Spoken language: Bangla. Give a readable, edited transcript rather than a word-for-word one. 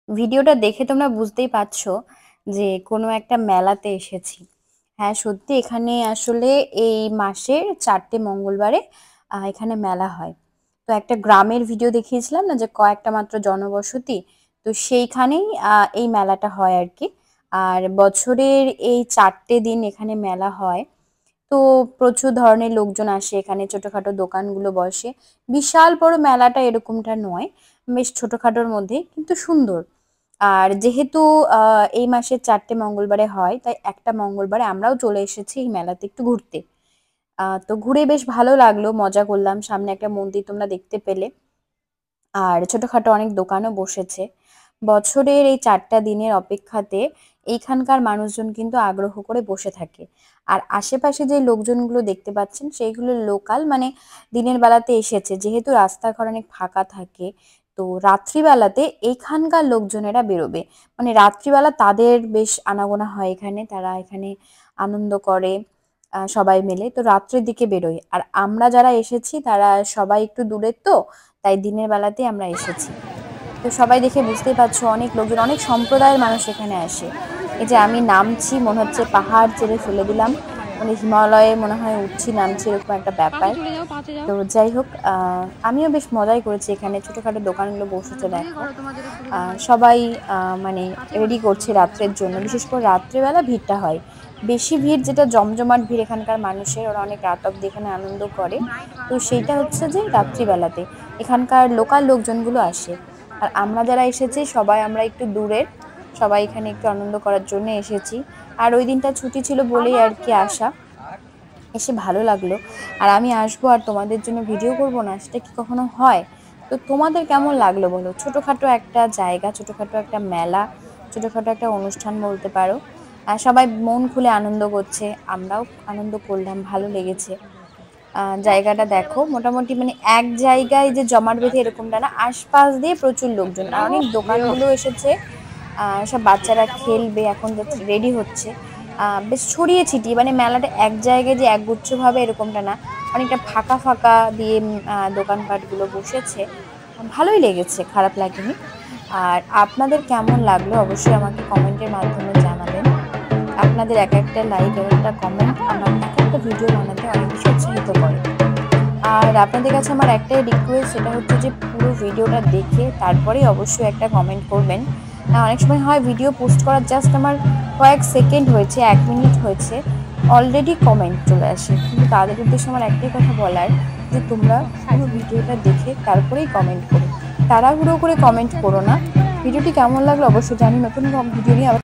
ভিডিওটা দেখে তোমরা বুঝতেই পারছো যে কোনো একটা মেলাতে এসেছি। হ্যাঁ, সত্যি এখানে আসলে এই মাসের 4টে মঙ্গলবারে এখানে মেলা হয়। তো একটা গ্রামের ভিডিও দেখিয়েছিলাম না যে কয়েকটা মাত্র জনবসতি, তো সেইখানেই এই মেলাটা হয় আর কি। আর বছরের এই 4টে দিন এখানে মেলা হয়। তো প্রচুর ধরনের লোকজন আসে, এখানে ছোটখাটো দোকানগুলো বসে। বিশাল বড় মেলাটা এরকমটা নয়, বেশ ছোটখাটোর মধ্যে কিন্তু সুন্দর। আর যেহেতু এই মাসের 4টে মঙ্গলবারে হয়, তাই একটা মঙ্গলবারে আমরাও চলে এসেছি এই মেলাতে একটু ঘুরতে। তো ঘুরে বেশ ভালো লাগলো, মজা করলাম। সামনে একটা মন্দির তোমরা দেখতে পেলে। আর ছোটখাটো অনেক দোকানও বসেছে। বছরের এই 4টা দিনের অপেক্ষাতে এইখানকার মানুষজন কিন্তু আগ্রহ করে বসে থাকে। আর আশেপাশে যে লোকজনগুলো দেখতে পাচ্ছেন সেইগুলো লোকাল, মানে দিনের বেলাতে এসেছে, যেহেতু রাস্তাঘাট অনেক ফাঁকা থাকে। তো রাত্রিবেলাতে এইখানকার লোকজনেরা বেরোবে, মানে রাত্রিবেলা তাদের বেশ আনাগোনা হয় এখানে, তারা এখানে আনন্দ করে সবাই মিলে। তো রাত্রের দিকে বেরোয়, আর আমরা যারা এসেছি তারা সবাই একটু দূরের, তো তাই দিনের বেলাতেই আমরা এসেছি। তো সবাই দেখে বুঝতেই পারছো অনেক লোকজন, অনেক সম্প্রদায়ের মানুষ এখানে আসে। এই যে আমি নামছি, মনে হচ্ছে পাহাড় ছেড়ে ফেলে দিলাম, মানে হিমালয়ে মনে হয় উঠছি নামছি, এরকম একটা ব্যাপার। তো যাই হোক, আমিও বেশ মজাই করেছি। এখানে ছোটখাটো দোকানগুলো বসেছে দেখো। সবাই মানে রেডি করছে রাত্রের জন্য। বিশেষ করে রাত্রেবেলা ভিড়টা হয় বেশি, ভিড় যেটা জমজমাট ভিড় এখানকার মানুষের, ওরা অনেক রাত অব্দি এখানে আনন্দ করে। তো সেইটা হচ্ছে যে রাত্রিবেলাতে এখানকার লোকাল লোকজনগুলো আসে। আর আমরা যারা এসেছি সবাই আমরা একটু দূরের, সবাই এখানে একটু আনন্দ করার জন্য এসেছি। আর ওই দিনটা ছুটি ছিল বলেই আর কি আসা, এসে ভালো লাগলো। আর আমি আসবো আর তোমাদের জন্য ভিডিও করব না, সেটা কি কখনো হয়? তো তোমাদের কেমন লাগলো বলো? ছোটখাটো একটা জায়গা, ছোটখাটো একটা মেলা, ছোটখাটো একটা অনুষ্ঠান বলতে পারো। আর সবাই মন খুলে আনন্দ করছে, আমরাও আনন্দ করলাম, ভালো লেগেছে। জায়গাটা দেখো, মোটামুটি মানে এক জায়গায় যে জমাট বেঁধে এরকমটা না, আশপাশ দিয়ে প্রচুর লোকজন, আর অনেক দোকানগুলো এসেছে। সব বাচ্চারা খেলবে, এখন রেডি হচ্ছে। বেশ ছড়িয়ে ছিটিয়ে, মানে মেলাটা এক জায়গায় যে একগুচ্ছ ভাবে এরকমটা না, অনেকটা ফাঁকা ফাঁকা দিয়ে দোকানপাটগুলো বসেছে। ভালোই লেগেছে, খারাপ লাগেনি। আর আপনাদের কেমন লাগলো অবশ্যই আমাকে কমেন্টের মাধ্যমে জানাবেন। আপনাদের এক একটা লাইক, এক একটা কমেন্ট আমার এক একটা ভিডিও বানাতে অনেক বেশি উৎসাহিত করে। আর আপনাদের কাছে আমার একটাই রিকোয়েস্ট, সেটা হচ্ছে যে পুরো ভিডিওটা দেখে তারপরেই অবশ্যই একটা কমেন্ট করবেন। অনেক সময় হয় ভিডিও পোস্ট করার জাস্ট আমার কয়েক সেকেন্ড হয়েছে, 1 মিনিট হয়েছে, অলরেডি কমেন্ট চলে আসে। কিন্তু তাদের উদ্দেশ্যে আমার একটাই কথা বলার, যে তোমরা পুরো ভিডিওটা দেখে তারপরেই কমেন্ট করো, তাড়াহুড়ো করে কমেন্ট করো না। ভিডিওটি কেমন লাগলো অবশ্যই জানি। নতুন ভিডিও নিয়ে আবার